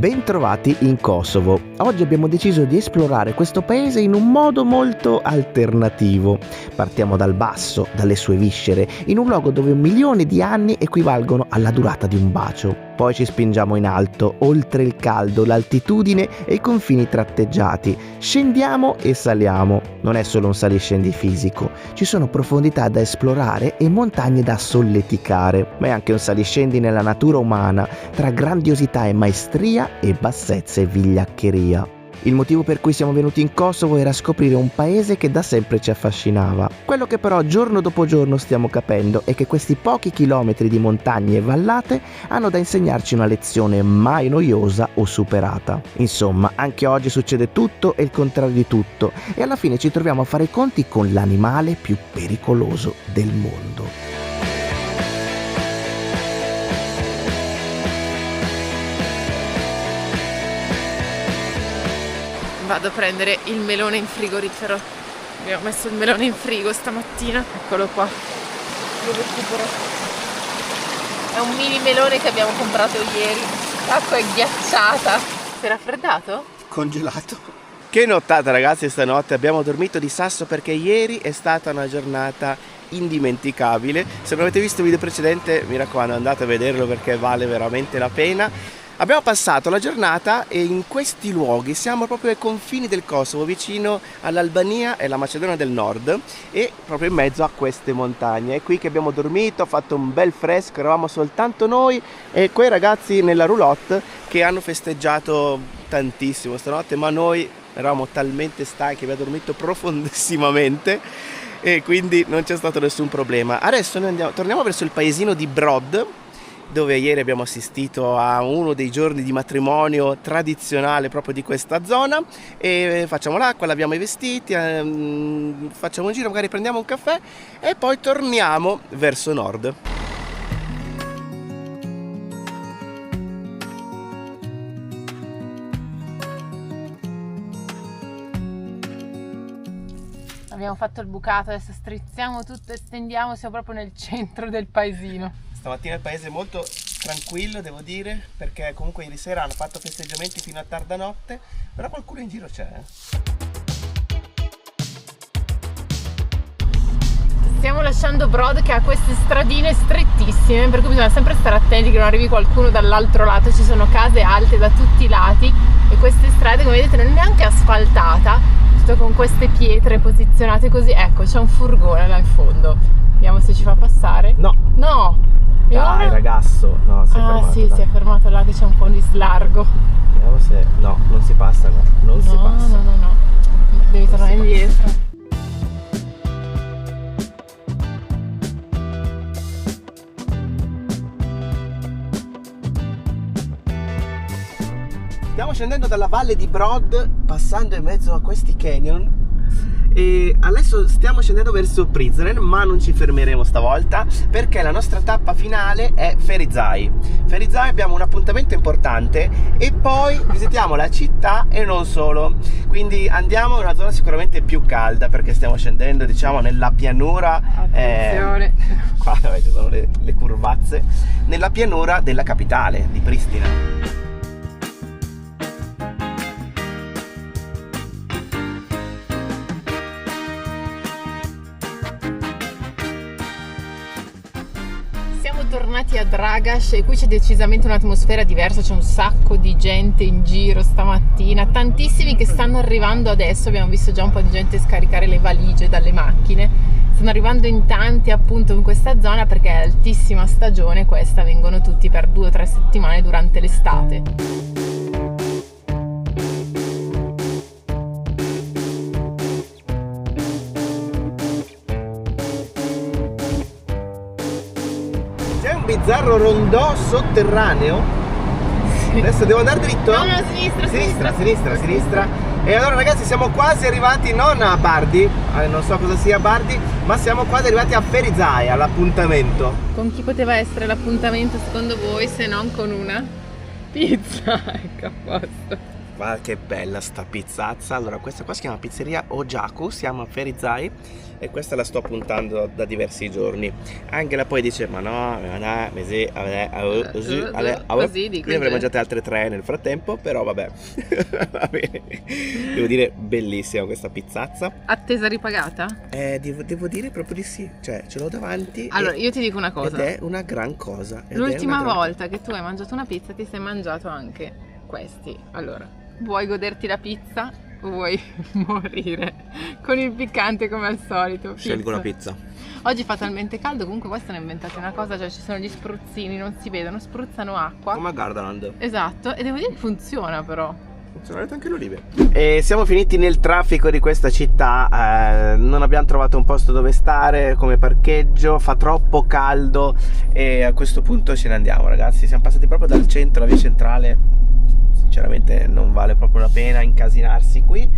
Bentrovati in Kosovo. Oggi abbiamo deciso di esplorare questo paese in un modo molto alternativo. Partiamo dal basso, dalle sue viscere, in un luogo dove 1 milione di anni equivalgono alla durata di un bacio. Poi ci spingiamo in alto, oltre il caldo, l'altitudine e i confini tratteggiati. Scendiamo e saliamo. Non è solo un saliscendi fisico, ci sono profondità da esplorare e montagne da solleticare, ma è anche un saliscendi nella natura umana, tra grandiosità e maestria e bassezza e vigliaccheria. Il motivo per cui siamo venuti in Kosovo era scoprire un paese che da sempre ci affascinava. Quello che però giorno dopo giorno stiamo capendo è che questi pochi chilometri di montagne e vallate hanno da insegnarci una lezione mai noiosa o superata. Insomma, anche oggi succede tutto e il contrario di tutto, e alla fine ci troviamo a fare i conti con l'animale più pericoloso del mondo. Vado a prendere il melone in frigorifero. Abbiamo messo il melone in frigo stamattina. Eccolo qua. Lo recupero. È un mini melone che abbiamo comprato ieri. L'acqua è ghiacciata. Si è raffreddato? Congelato. Che nottata, ragazzi, stanotte. Abbiamo dormito di sasso perché ieri è stata una giornata indimenticabile. Se non avete visto il video precedente, mi raccomando, andate a vederlo perché vale veramente la pena. Abbiamo passato la giornata e in questi luoghi siamo proprio ai confini del Kosovo, vicino all'Albania e alla Macedonia del Nord, e proprio in mezzo a queste montagne. È qui che abbiamo dormito, ha fatto un bel fresco, eravamo soltanto noi e quei ragazzi nella roulotte che hanno festeggiato tantissimo stanotte, ma noi eravamo talmente stanchi, abbiamo dormito profondissimamente e quindi non c'è stato nessun problema. Adesso noi torniamo verso il paesino di Brod, dove ieri abbiamo assistito a uno dei giorni di matrimonio tradizionale proprio di questa zona, e facciamo l'acqua, laviamo i vestiti, facciamo un giro, magari prendiamo un caffè e poi torniamo verso nord. Abbiamo fatto il bucato, adesso strizziamo tutto e stendiamo, siamo proprio nel centro del paesino. Stamattina il paese è molto tranquillo, devo dire, perché comunque ieri sera hanno fatto festeggiamenti fino a tarda notte, però qualcuno in giro c'è. Stiamo lasciando Brod, che ha queste stradine strettissime, per cui bisogna sempre stare attenti che non arrivi qualcuno dall'altro lato. Ci sono case alte da tutti i lati e queste strade, come vedete, non è neanche asfaltata, giusto con queste pietre posizionate così. Ecco, c'è un furgone là in fondo, vediamo se ci fa passare. No! Dai, ora? Ragazzo, no, si è fermato. Sì, dai. Si è fermato là che c'è un po' di slargo. Vediamo se... No, non si passa, no. Non si passa. No. Devi tornare indietro. Stiamo scendendo dalla valle di Brod, passando in mezzo a questi canyon, e adesso stiamo scendendo verso Prizren, ma non ci fermeremo stavolta perché la nostra tappa finale è Ferizaj. Ferizaj abbiamo un appuntamento importante e poi visitiamo la città e non solo, quindi andiamo in una zona sicuramente più calda perché stiamo scendendo, diciamo, nella pianura. Attenzione! Qua ci sono le curvazze, nella pianura della capitale di Pristina. Tornati a Dragaš e qui c'è decisamente un'atmosfera diversa, c'è un sacco di gente in giro stamattina, tantissimi che stanno arrivando adesso. Abbiamo visto già un po' di gente scaricare le valigie dalle macchine, stanno arrivando in tanti appunto in questa zona perché è altissima stagione questa, vengono tutti per 2 o 3 settimane durante l'estate. Bizzarro rondò sotterraneo. Sì. Adesso devo andare dritto? No, sinistra. E allora, ragazzi, siamo quasi arrivati non a Bardi, non so cosa sia Bardi, ma siamo quasi arrivati a Ferizaj, all'appuntamento. Con chi poteva essere l'appuntamento secondo voi se non con una pizza? Ecco, a posto. Guarda che bella sta pizzazza. Allora, questa qua si chiama Pizzeria Ojaku, siamo a Ferizai e questa la sto puntando da diversi giorni. Angela poi dice, ma no, così dico. Io avrei mangiate altre 3 nel frattempo, però vabbè. Va bene. Devo dire, bellissima questa pizzazza. Attesa ripagata? Devo dire proprio di sì, cioè ce l'ho davanti. Allora, io ti dico una cosa. Ed è una gran cosa. L'ultima volta che tu hai mangiato una pizza ti sei mangiato anche questi. Allora, vuoi goderti la pizza o vuoi morire con il piccante come al solito? Scelgo la pizza. Oggi fa talmente caldo, comunque questi hanno inventato una cosa, cioè ci sono gli spruzzini, non si vedono, spruzzano acqua. Come a Gardaland. Esatto, e devo dire che funziona però. Funziona anche l'olive. E siamo finiti nel traffico di questa città, non abbiamo trovato un posto dove stare come parcheggio, fa troppo caldo e a questo punto ce ne andiamo, ragazzi. Siamo passati proprio dal centro alla via centrale, sinceramente non vale proprio la pena incasinarsi qui,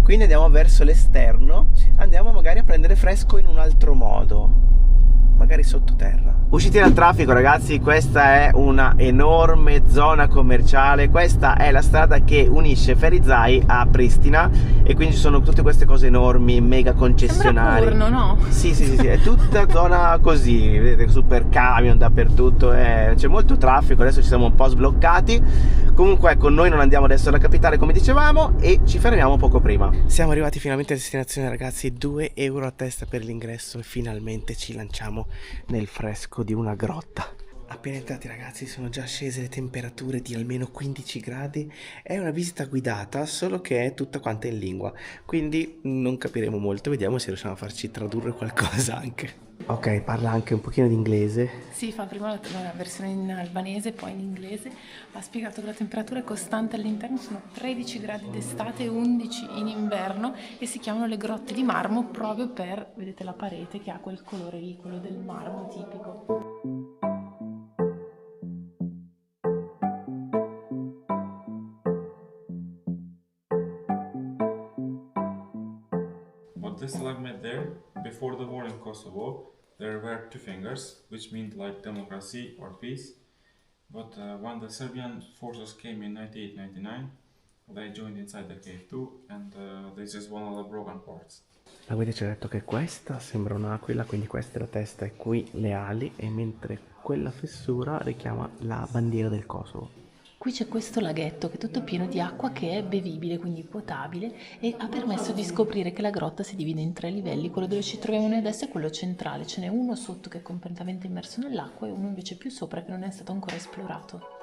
quindi andiamo verso l'esterno, andiamo magari a prendere fresco in un altro modo, magari sottoterra. Usciti dal traffico, ragazzi, questa è una enorme zona commerciale, questa è la strada che unisce Ferizai a Pristina e quindi ci sono tutte queste cose enormi, mega concessionari. Sembra Purno, no? Sì, è tutta zona così, vedete, super camion dappertutto, c'è molto traffico, adesso ci siamo un po' sbloccati. Comunque ecco, noi non andiamo adesso alla capitale come dicevamo e ci fermiamo poco prima. Siamo arrivati finalmente a destinazione, ragazzi, 2 euro a testa per l'ingresso e finalmente ci lanciamo nel fresco di una grotta. Appena entrati, ragazzi, sono già scese le temperature di almeno 15 gradi. È una visita guidata, solo che è tutta quanta in lingua, quindi non capiremo molto. Vediamo se riusciamo a farci tradurre qualcosa anche. Ok, parla anche un pochino di inglese. Sì, fa prima la versione in albanese, poi in inglese. Ha spiegato che la temperatura è costante all'interno, sono 13 gradi d'estate e 11 in inverno e si chiamano le grotte di marmo proprio per, vedete la parete che ha quel colore lì, quello del marmo tipico. But this stalagmite there, before the war in Kosovo, there were 2 fingers, which meant like democracy or peace. But when the Serbian forces came in 1999, they joined inside the cave too, and this is one of the broken parts. La guida ci ha detto che questa sembra un'aquila, quindi questa è la testa e qui le ali, e mentre quella fessura richiama la bandiera del Kosovo. Qui c'è questo laghetto che è tutto pieno di acqua che è bevibile, quindi potabile, e ha permesso di scoprire che la grotta si divide in 3 livelli. Quello dove ci troviamo noi adesso è quello centrale, ce n'è uno sotto che è completamente immerso nell'acqua e uno invece più sopra che non è stato ancora esplorato.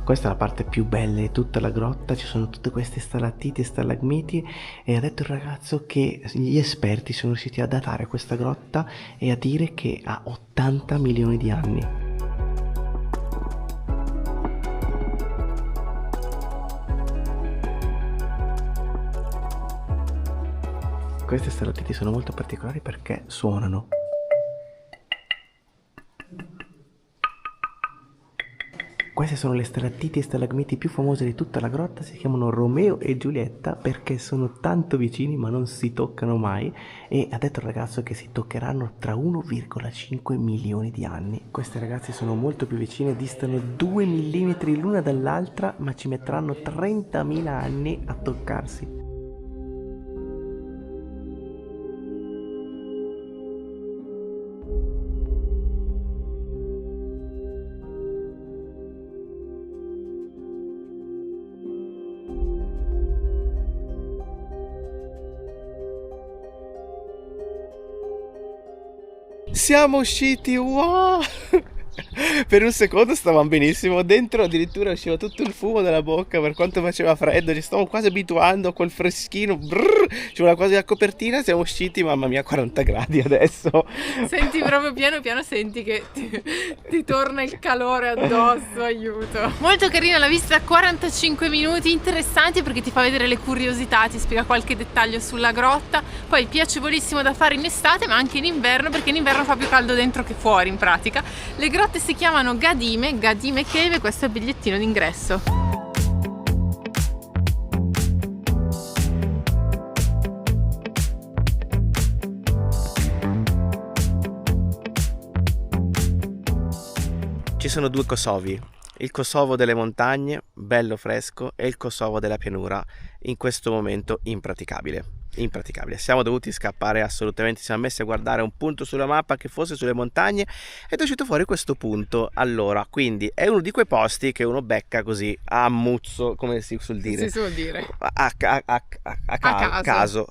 Questa è la parte più bella di tutta la grotta, ci sono tutte queste stalattiti e stalagmiti e ha detto il ragazzo che gli esperti sono riusciti a datare questa grotta e a dire che ha 80 milioni di anni. Queste stalattiti sono molto particolari perché suonano. Queste sono le stalattiti e stalagmiti più famose di tutta la grotta, si chiamano Romeo e Giulietta perché sono tanto vicini ma non si toccano mai e ha detto il ragazzo che si toccheranno tra 1,5 milioni di anni. Queste ragazze sono molto più vicine, distano 2 mm l'una dall'altra ma ci metteranno 30.000 anni a toccarsi. Siamo usciti, wow! Per un secondo stavamo benissimo, dentro addirittura usciva tutto il fumo dalla bocca per quanto faceva freddo, ci stavamo quasi abituando col freschino, ci voleva quasi la copertina, siamo usciti, mamma mia, 40 gradi adesso. Senti proprio piano piano, senti che ti torna il calore addosso, aiuto. Molto carina la visita, 45 minuti, interessanti perché ti fa vedere le curiosità, ti spiega qualche dettaglio sulla grotta, poi piacevolissimo da fare in estate ma anche in inverno perché in inverno fa più caldo dentro che fuori in pratica. Le grotte si chiamano Gadime Cave e questo è il bigliettino d'ingresso. Ci sono due Kosovi, il Kosovo delle montagne, bello fresco, e il Kosovo della pianura, in questo momento impraticabile. Siamo dovuti scappare assolutamente, siamo messi a guardare un punto sulla mappa che fosse sulle montagne ed è uscito fuori questo punto. Allora, quindi è uno di quei posti che uno becca così a muzzo, come si suol dire, Si suol dire. a caso.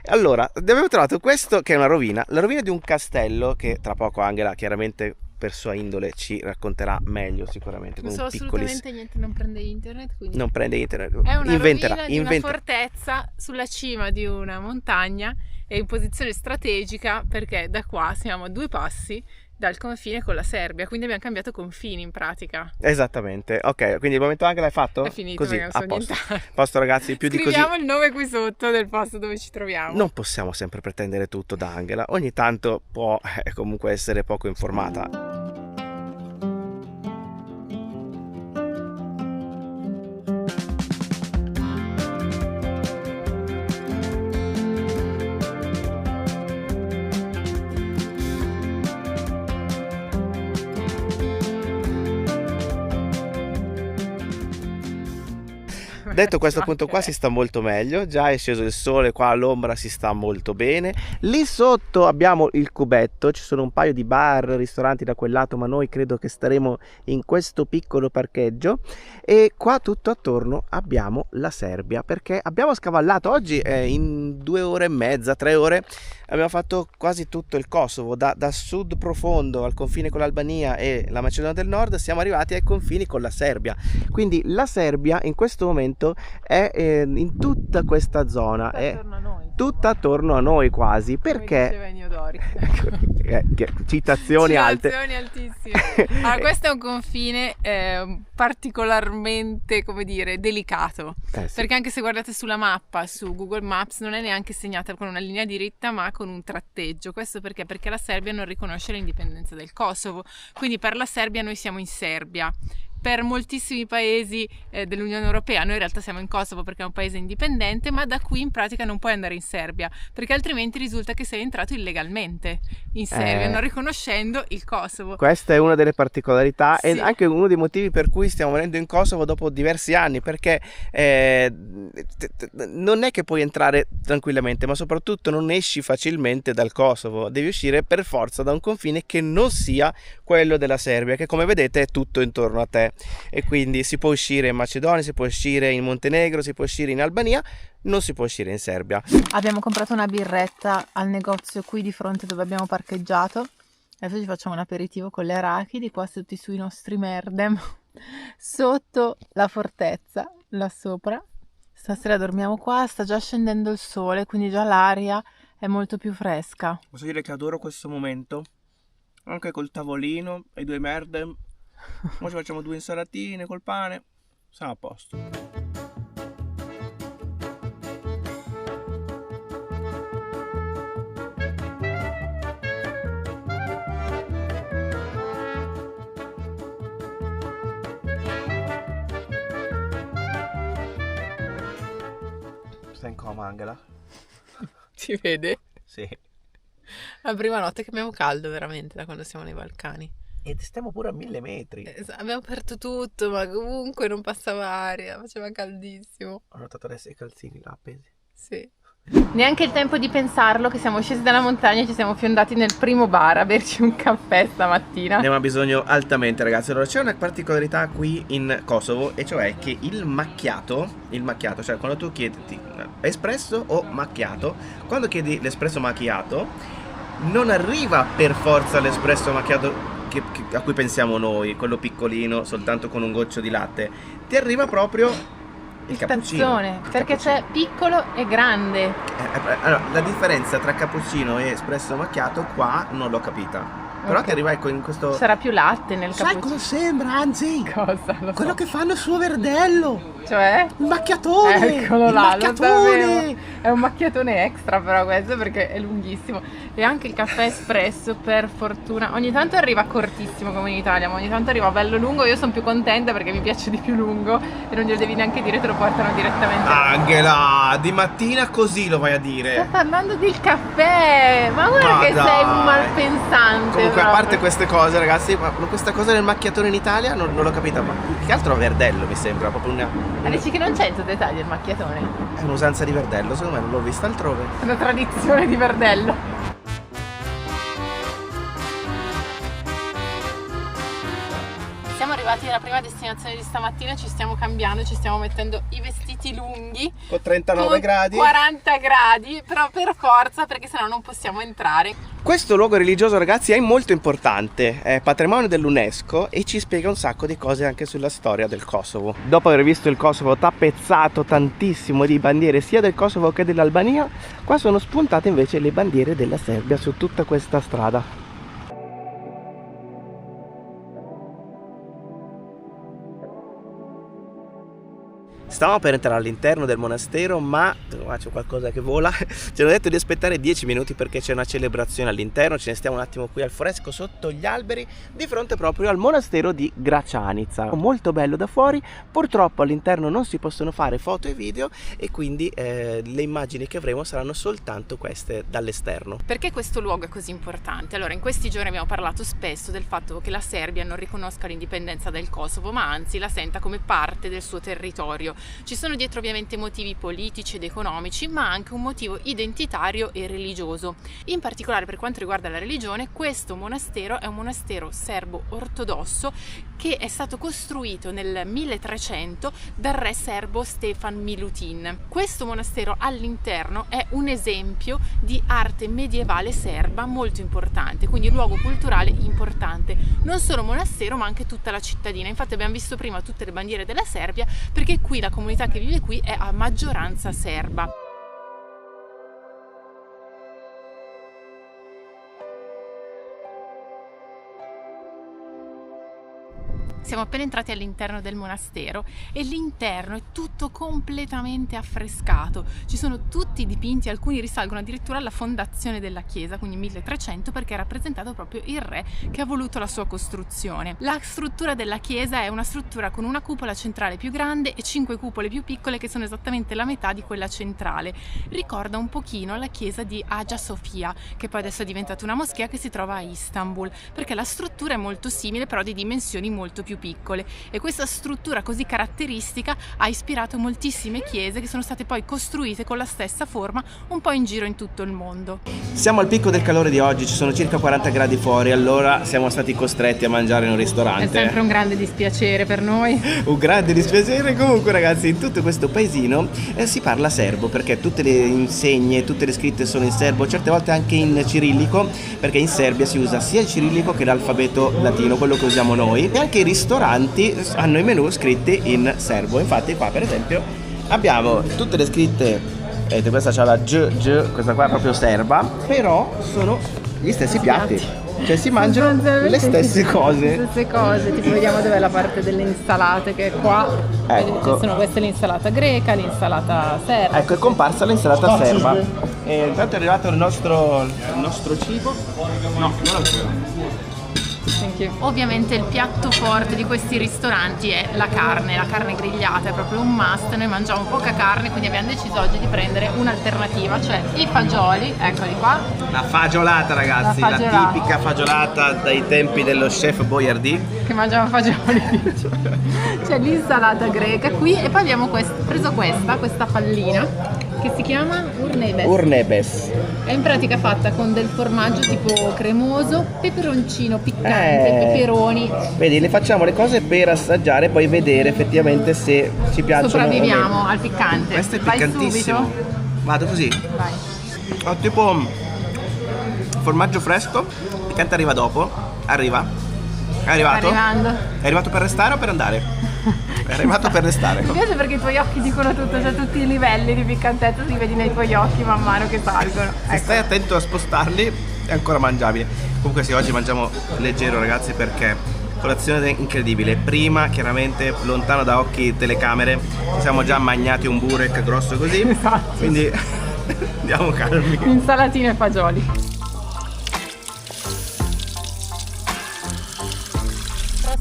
Allora, abbiamo trovato questo che è una rovina, la rovina di un castello che tra poco Angela chiaramente per sua indole ci racconterà meglio sicuramente. Non con so un assolutamente niente, non prende internet, quindi non prende internet, è una inventerà, rovina di una fortezza sulla cima di una montagna e in posizione strategica, perché da qua siamo a 2 passi dal confine con la Serbia, quindi abbiamo cambiato confini in pratica. Esattamente, ok, quindi il momento anche l'hai fatto? È finito, così, perché non so a posto. nient'altro. Posto ragazzi, più di così Scriviamo il nome qui sotto del posto dove ci troviamo. non possiamo sempre pretendere tutto da Angela, ogni tanto può comunque essere poco informata. Detto questo punto qua si sta molto meglio, già è sceso il sole, qua all'ombra si sta molto bene. Lì sotto abbiamo il cubetto, ci sono un paio di bar, ristoranti da quel lato, ma noi credo che staremo in questo piccolo parcheggio. E qua tutto attorno abbiamo la Serbia, perché abbiamo scavallato oggi in 2 ore e mezza, 3 ore, abbiamo fatto quasi tutto il Kosovo, da sud profondo al confine con l'Albania e la Macedonia del Nord, siamo arrivati ai confini con la Serbia. Quindi la Serbia in questo momento è in tutta questa zona, è tutta attorno a noi quasi, perché citazioni alte, altissime. Allora, questo è un confine particolarmente, come dire, delicato, sì. perché anche se guardate sulla mappa su Google Maps non è neanche segnata con una linea diritta ma con un tratteggio. Questo perché la Serbia non riconosce l'indipendenza del Kosovo, quindi per la Serbia noi siamo in Serbia. Per moltissimi paesi dell'Unione Europea noi in realtà siamo in Kosovo perché è un paese indipendente, ma da qui in pratica non puoi andare in Serbia, perché altrimenti risulta che sei entrato illegalmente in Serbia, non riconoscendo il Kosovo. Questa è una delle particolarità, Sì. e anche uno dei motivi per cui stiamo venendo in Kosovo dopo diversi anni, perché non è che puoi entrare tranquillamente, ma soprattutto non esci facilmente dal Kosovo, devi uscire per forza da un confine che non sia quello della Serbia, che come vedete è tutto intorno a te. E quindi si può uscire in Macedonia, si può uscire in Montenegro, si può uscire in Albania, non si può uscire in Serbia. Abbiamo comprato una birretta al negozio qui di fronte dove abbiamo parcheggiato. Adesso ci facciamo un aperitivo con le arachidi qua seduti sui nostri merdem sotto la fortezza là sopra. Stasera dormiamo qua, sta già scendendo il sole, quindi già l'aria è molto più fresca. Posso dire che adoro questo momento, anche col tavolino e i 2 merdem. Ora ci facciamo 2 insalatine col pane, siamo a posto. Stai in coma, Angela? Si vede? Sì. La prima notte che abbiamo caldo veramente da quando siamo nei Balcani. E stiamo pure a 1000 metri. Abbiamo aperto tutto, ma comunque non passava aria, faceva caldissimo. Ho notato adesso i calzini là appesi. Sì. Neanche il tempo di pensarlo che siamo scesi dalla montagna e ci siamo fiondati nel primo bar a berci un caffè stamattina. Ne abbiamo bisogno altamente, ragazzi. Allora, c'è una particolarità qui in Kosovo, e cioè che il macchiato, cioè quando tu chiedi espresso o macchiato, quando chiedi l'espresso macchiato non arriva per forza l'espresso macchiato a cui pensiamo noi, quello piccolino soltanto con un goccio di latte. Ti arriva proprio il cappuccino, perché c'è piccolo e grande. allora, la differenza tra cappuccino e espresso macchiato qua non l'ho capita. Però ti arriva ecco in questo... Sarà più latte nel cappuccino. Sai cosa sembra, anzi? Cosa? Lo Quello so. che fanno il suo verdello. Cioè? Il macchiatone. Eccolo il là, lo macchiatone. sapevo. È un macchiatone extra però questo, perché è lunghissimo. E anche il caffè espresso, per fortuna, ogni tanto arriva cortissimo come in Italia, ma ogni tanto arriva bello lungo. Io sono più contenta perché mi piace di più lungo e non glielo devi neanche dire, te lo portano direttamente. Angela, di mattina così lo vai a dire. Sto parlando del caffè, ma guarda che dai. sei un malpensante Comunque, a proprio. parte queste cose, ragazzi, ma questa cosa del macchiatone in Italia non l'ho capita, ma più che altro verdello mi sembra, proprio Dici che non c'è in tutta Italia il macchiatone? è un'usanza di verdello, secondo me non l'ho vista altrove. È una tradizione di verdello. Siamo arrivati alla prima destinazione di stamattina, ci stiamo cambiando, ci stiamo mettendo i vestiti lunghi Con 39 con gradi. 40 gradi, però per forza, perché sennò non possiamo entrare. Questo luogo religioso, ragazzi, è molto importante, è patrimonio dell'UNESCO e ci spiega un sacco di cose anche sulla storia del Kosovo. Dopo aver visto il Kosovo tappezzato tantissimo di bandiere sia del Kosovo che dell'Albania, qua sono spuntate invece le bandiere della Serbia su tutta questa strada. Stavamo per entrare all'interno del monastero, ma c'è qualcosa che vola. Ci hanno detto di aspettare 10 minuti perché c'è una celebrazione all'interno. Ce ne stiamo un attimo qui al fresco sotto gli alberi, di fronte proprio al monastero di Gračanica. Molto bello da fuori, purtroppo all'interno non si possono fare foto e video e quindi le immagini che avremo saranno soltanto queste dall'esterno. Perché questo luogo è così importante? Allora, in questi giorni abbiamo parlato spesso del fatto che la Serbia non riconosca l'indipendenza del Kosovo, ma anzi la senta come parte del suo territorio. Ci sono dietro ovviamente motivi politici ed economici, ma anche un motivo identitario e religioso. In particolare per quanto riguarda la religione, questo monastero è un monastero serbo ortodosso che è stato costruito nel 1300 dal re serbo Stefan Milutin. Questo monastero all'interno è un esempio di arte medievale serba molto importante, quindi un luogo culturale importante, non solo monastero ma anche tutta la cittadina. Infatti abbiamo visto prima tutte le bandiere della Serbia, perché qui la comunità che vive qui è a maggioranza serba. Siamo appena entrati all'interno del monastero e l'interno è tutto completamente affrescato. Ci sono tutti i dipinti, alcuni risalgono addirittura alla fondazione della chiesa, quindi 1300, perché è rappresentato proprio il re che ha voluto la sua costruzione. La struttura della chiesa è una struttura con una cupola centrale più grande e 5 cupole più piccole che sono esattamente la metà di quella centrale. Ricorda un pochino la chiesa di Hagia Sophia, che poi adesso è diventata una moschea che si trova a Istanbul, perché la struttura è molto simile però di dimensioni molto più piccole, e questa struttura così caratteristica ha ispirato moltissime chiese che sono state poi costruite con la stessa forma un po' in giro in tutto il mondo. Siamo al picco del calore di oggi, ci sono circa 40 gradi fuori, allora siamo stati costretti a mangiare in un ristorante. È sempre un grande dispiacere per noi. Un grande dispiacere. Comunque, ragazzi, in tutto questo paesino si parla serbo, perché tutte le insegne, tutte le scritte sono in serbo, certe volte anche in cirillico, perché in Serbia si usa sia il cirillico che l'alfabeto latino, quello che usiamo noi, e anche i ristoranti hanno i menù scritti in serbo. Infatti qua per esempio abbiamo tutte le scritte, vedete, questa c'ha la G, questa qua è proprio serba, però sono gli stessi piatti, cioè si mangiano le stesse cose. Le stesse cose, tipo vediamo dov'è la parte delle insalate che è qua. Ecco. Sono queste l'insalata greca, l'insalata serba. Ecco, è comparsa l'insalata serba. E intanto è arrivato il nostro cibo. No, non ancora. Ovviamente il piatto forte di questi ristoranti è la carne grigliata, è proprio un must. Noi mangiamo poca carne, quindi abbiamo deciso oggi di prendere un'alternativa, cioè i fagioli, eccoli qua. La fagiolata, ragazzi, la tipica fagiolata dai tempi dello chef Boyardee. Che mangiamo fagioli. C'è l'insalata greca qui e poi abbiamo preso questa pallina che si chiama Urnebes. È in pratica fatta con del formaggio tipo cremoso, peperoncino piccante, peperoni. Vedi, le facciamo le cose per assaggiare e poi vedere effettivamente se ci piacciono. Sopravviviamo al piccante. Questo è Vai piccantissimo. subito? Vado così. Vai. Ho tipo formaggio fresco, il piccante arriva dopo. Arriva? È arrivato? Arrivando. È arrivato per restare o per andare? È arrivato per restare. Mi piace perché i tuoi occhi dicono tutto, cioè tutti i livelli di piccantezza si vedi nei tuoi occhi man mano che salgono. Se stai attento a spostarli è ancora mangiabile. Comunque sì, oggi mangiamo leggero, ragazzi, perché colazione incredibile. Prima, chiaramente, lontano da occhi telecamere, ci siamo già mangiati un burek grosso così. Esatto. Quindi andiamo calmi. Insalatine e fagioli.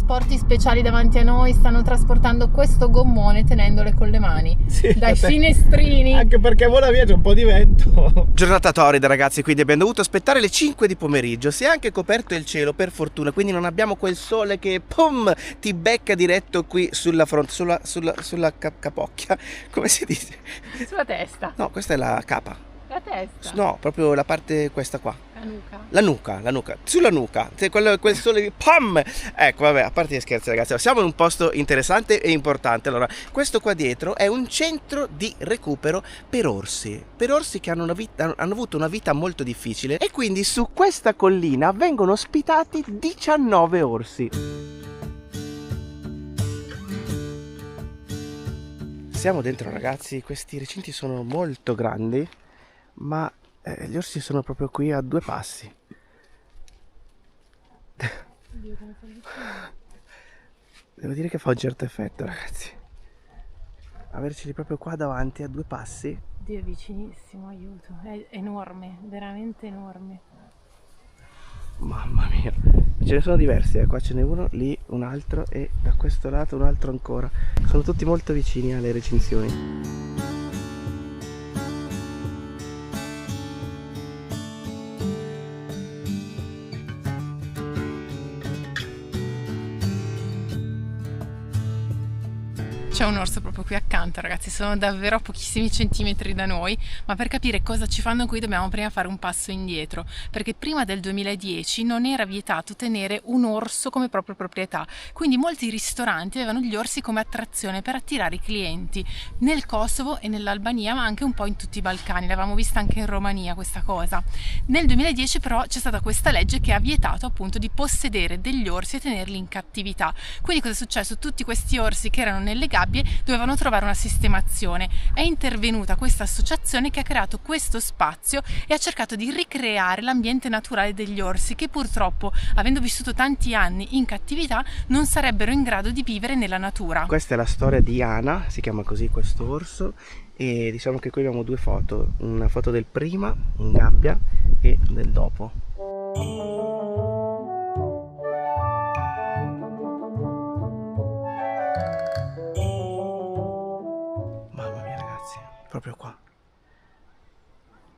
trasporti speciali davanti a noi stanno trasportando questo gommone tenendole con le mani dai finestrini. Anche perché vola via, c'è un po' di vento. Giornata torrida ragazzi, quindi abbiamo dovuto aspettare le 5 di pomeriggio. Si è anche coperto il cielo per fortuna, quindi non abbiamo quel sole che pum ti becca diretto qui sulla fronte, sulla capocchia, come si dice? Sulla testa. No, questa è la capa. La testa. No, proprio la parte questa qua. La nuca. La nuca, sulla nuca, quel sole che pam! Ecco, vabbè, a parte gli scherzi ragazzi, siamo in un posto interessante e importante. Allora, questo qua dietro è un centro di recupero per orsi che hanno avuto una vita molto difficile, e quindi su questa collina vengono ospitati 19 orsi. Siamo dentro ragazzi, questi recinti sono molto grandi, ma gli orsi sono proprio qui a 2 passi. Devo dire che fa un certo effetto ragazzi, averceli proprio qua davanti a 2 passi. Dio, è vicinissimo, aiuto, è enorme, veramente enorme. Mamma mia, ce ne sono diversi, qua ce n'è uno, lì un altro e da questo lato un altro ancora. Sono tutti molto vicini alle recinzioni. C'è un orso proprio qui accanto ragazzi, sono davvero a pochissimi centimetri da noi, ma per capire cosa ci fanno qui dobbiamo prima fare un passo indietro, perché prima del 2010 non era vietato tenere un orso come propria proprietà, quindi molti ristoranti avevano gli orsi come attrazione per attirare i clienti, nel Kosovo e nell'Albania, ma anche un po' in tutti i Balcani, l'avevamo vista anche in Romania questa cosa. Nel 2010 però c'è stata questa legge che ha vietato appunto di possedere degli orsi e tenerli in cattività, quindi cosa è successo? Tutti questi orsi che erano nelle gabbie dovevano trovare una sistemazione. È intervenuta questa associazione che ha creato questo spazio e ha cercato di ricreare l'ambiente naturale degli orsi, che purtroppo, avendo vissuto tanti anni in cattività, non sarebbero in grado di vivere nella natura. Questa è la storia di Ana, si chiama così questo orso, e diciamo che qui abbiamo 2 foto, una foto del prima in gabbia e del dopo. Proprio qua.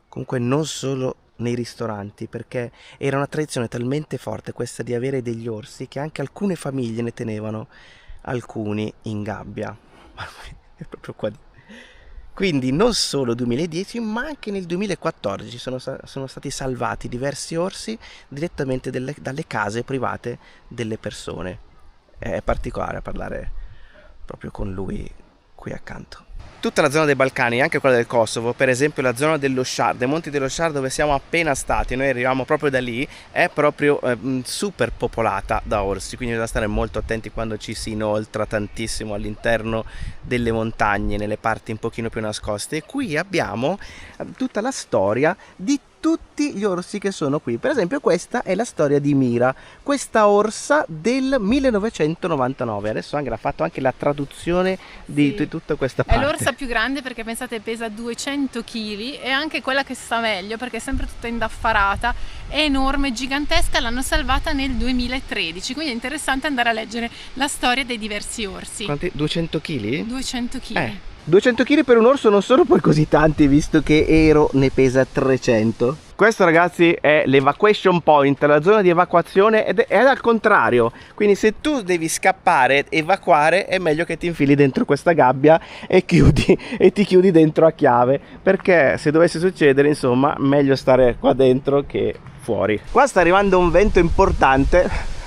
Comunque non solo nei ristoranti, perché era una tradizione talmente forte questa di avere degli orsi che anche alcune famiglie ne tenevano alcuni in gabbia. È proprio qua. Quindi non solo 2010 ma anche nel 2014 sono stati salvati diversi orsi direttamente dalle case private delle persone. È particolare parlare proprio con lui qui accanto. Tutta la zona dei Balcani, anche quella del Kosovo, per esempio la zona dello Shar, dei Monti dello Shar dove siamo appena stati, noi arriviamo proprio da lì, è proprio super popolata da orsi, quindi bisogna stare molto attenti quando ci si inoltra tantissimo all'interno delle montagne, nelle parti un pochino più nascoste. E qui abbiamo tutta la storia di tutti gli orsi che sono qui. Per esempio questa è la storia di Mira, questa orsa del 1999. Adesso Angela ha fatto anche la traduzione di tutta questa parte. È l'orsa più grande perché pensate pesa 200 kg, e anche quella che sta meglio perché è sempre tutta indaffarata, è enorme, gigantesca. L'hanno salvata nel 2013, quindi è interessante andare a leggere la storia dei diversi orsi. Quanti? 200 kg? 200 kg. 200 kg per un orso non sono poi così tanti, visto che Ero ne pesa 300. Questo ragazzi è l'evacuation point, la zona di evacuazione, ed è al contrario. Quindi se tu devi scappare, evacuare, è meglio che ti infili dentro questa gabbia e ti chiudi dentro a chiave, perché se dovesse succedere, insomma, meglio stare qua dentro che fuori. Qua sta arrivando un vento importante,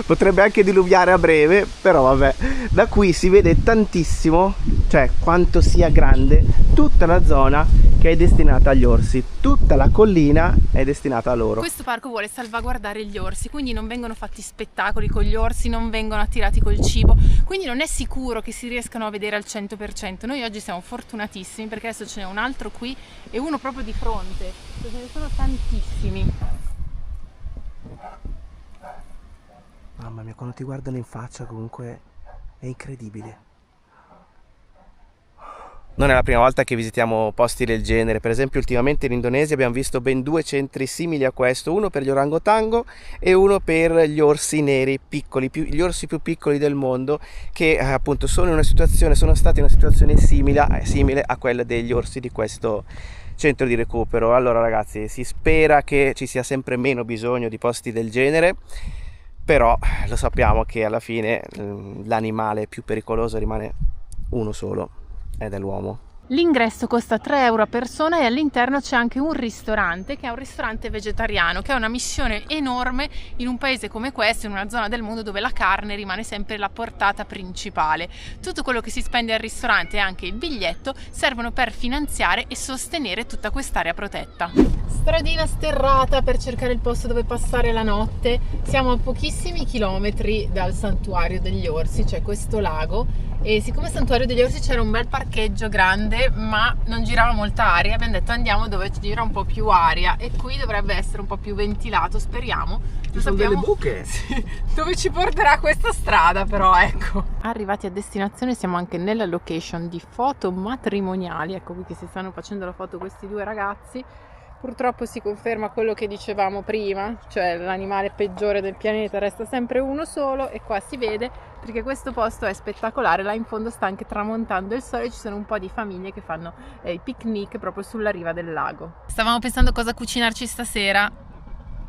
potrebbe anche diluviare a breve, però vabbè. Da qui si vede tantissimo, cioè quanto sia grande tutta la zona che è destinata agli orsi, tutta la collina è destinata a loro. Questo parco vuole salvaguardare gli orsi, quindi non vengono fatti spettacoli con gli orsi, non vengono attirati col cibo, quindi non è sicuro che si riescano a vedere al 100%. Noi oggi siamo fortunatissimi perché adesso ce n'è un altro qui e uno proprio di fronte, ce ne sono tantissimi. Mamma mia, quando ti guardano in faccia comunque è incredibile. Non è la prima volta che visitiamo posti del genere. Per esempio ultimamente in Indonesia abbiamo visto ben 2 centri simili a questo, uno per gli orangotango e uno per gli orsi neri piccoli, gli orsi più piccoli del mondo, che appunto sono stati in una situazione simile a quella degli orsi di questo centro di recupero. Allora ragazzi, si spera che ci sia sempre meno bisogno di posti del genere, però lo sappiamo che alla fine l'animale più pericoloso rimane uno solo, ed è l'uomo. L'ingresso costa 3 euro a persona e all'interno c'è anche un ristorante, che è un ristorante vegetariano, che è una missione enorme in un paese come questo, in una zona del mondo dove la carne rimane sempre la portata principale. Tutto quello che si spende al ristorante e anche il biglietto servono per finanziare e sostenere tutta quest'area protetta. Stradina sterrata per cercare il posto dove passare la notte. Siamo a pochissimi chilometri dal santuario degli orsi, cioè questo lago, e siccome al santuario degli orsi c'era un bel parcheggio grande ma non girava molta aria, abbiamo detto andiamo dove gira un po' più aria, e qui dovrebbe essere un po' più ventilato, speriamo. Ci sono delle buche. Sì, dove ci porterà questa strada, però ecco. Arrivati a destinazione siamo anche nella location di foto matrimoniali. Ecco qui che si stanno facendo la foto questi due ragazzi. Purtroppo si conferma quello che dicevamo prima, cioè l'animale peggiore del pianeta resta sempre uno solo, e qua si vede perché questo posto è spettacolare. Là in fondo sta anche tramontando il sole e ci sono un po' di famiglie che fanno i picnic proprio sulla riva del lago. Stavamo pensando cosa cucinarci stasera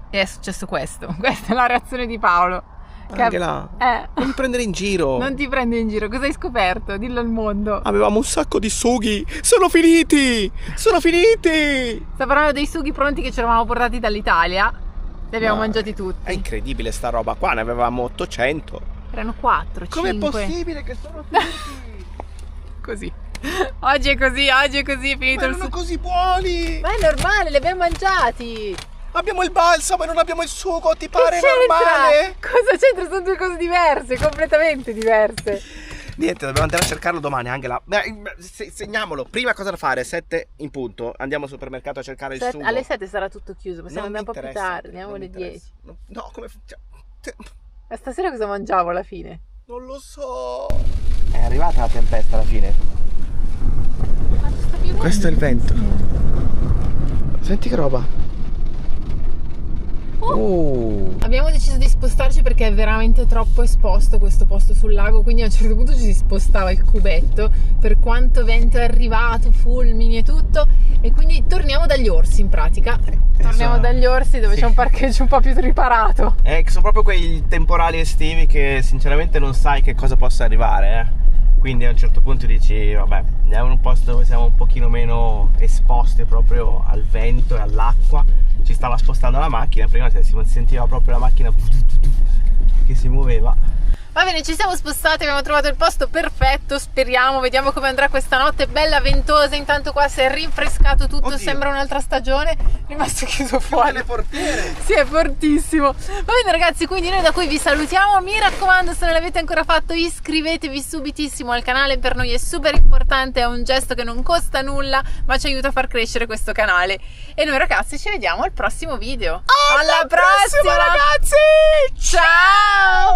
e è successo questo. Questa è la reazione di Paolo. Anche là, non mi prendere in giro. Non ti prendo in giro, cosa hai scoperto? Dillo al mondo. Avevamo un sacco di sughi, sono finiti! Sto parlando dei sughi pronti che ci eravamo portati dall'Italia, li abbiamo mangiati tutti. È incredibile sta roba qua, ne avevamo 800. Erano 4, 5. Com'è possibile che sono finiti? Così. Oggi è così, è finito. Ma erano così buoni! Ma è normale, li abbiamo mangiati. Abbiamo il balsamo e non abbiamo il sugo, ti pare c'entra? normale? Cosa c'entra? Sono due cose diverse, completamente diverse. Niente, dobbiamo andare a cercarlo domani anche là. Segniamolo, prima cosa da fare, 7 in punto. Andiamo al supermercato a cercare il sugo. Alle 7 sarà tutto chiuso, possiamo andare un po' più tardi, andiamo alle 10. No, come... Ma stasera cosa mangiamo alla fine? Non lo so. È arrivata la tempesta alla fine. Questo è il vento. Senti che roba. Abbiamo deciso di spostarci perché è veramente troppo esposto questo posto sul lago, quindi a un certo punto ci si spostava il cubetto per quanto vento è arrivato, fulmini e tutto, e quindi torniamo dagli orsi in pratica. Torniamo dagli orsi dove c'è un parcheggio un po' più riparato. Sono proprio quei temporali estivi che sinceramente non sai che cosa possa arrivare, Quindi a un certo punto dici, vabbè, andiamo in un posto dove siamo un pochino meno esposti proprio al vento e all'acqua. Ci stava spostando la macchina, prima si sentiva proprio la macchina che si muoveva. Va bene, ci siamo spostati, abbiamo trovato il posto perfetto, speriamo, vediamo come andrà questa notte, bella ventosa, intanto qua si è rinfrescato tutto. Oddio. Sembra un'altra stagione, è rimasto chiuso fuori. Le portiere! Sì, è fortissimo. Va bene ragazzi, quindi noi da qui vi salutiamo, mi raccomando, se non l'avete ancora fatto iscrivetevi subitissimo al canale, per noi è super importante, è un gesto che non costa nulla, ma ci aiuta a far crescere questo canale. E noi ragazzi ci vediamo al prossimo video. Alla prossima ragazzi! Ciao!